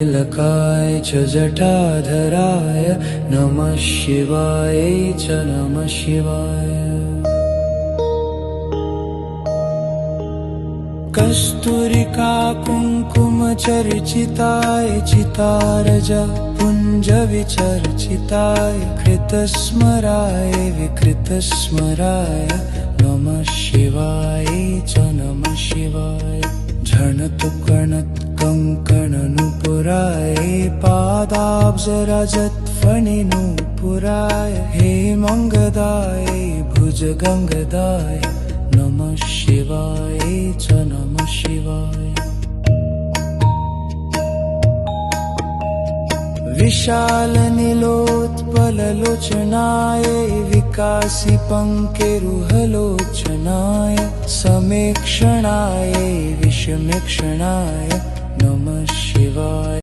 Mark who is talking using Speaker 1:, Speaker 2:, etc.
Speaker 1: लकाय च जटाधराय नमः शिवाय च नमः शिवाय। कस्तूरिका कुङ्कुमचर्चिताय चितारजा पुञ्जविचर्चिताय कृतस्मराय विकृतस्मराय नमः शिवाय च नमः शिवाय। झणतुकणत्कङ्कणनुपुराय पादाब्जरजत्फणिनूपुराय हेमङ्गदाय भुजगङ्गदाय नमः शिवाय च नमः शिवाय। विशालनीलोत्पललोचनाय विकासिपङ्केरुहलोचनाय समेक्षणाय विषमेक्षणाय नमः शिवाय।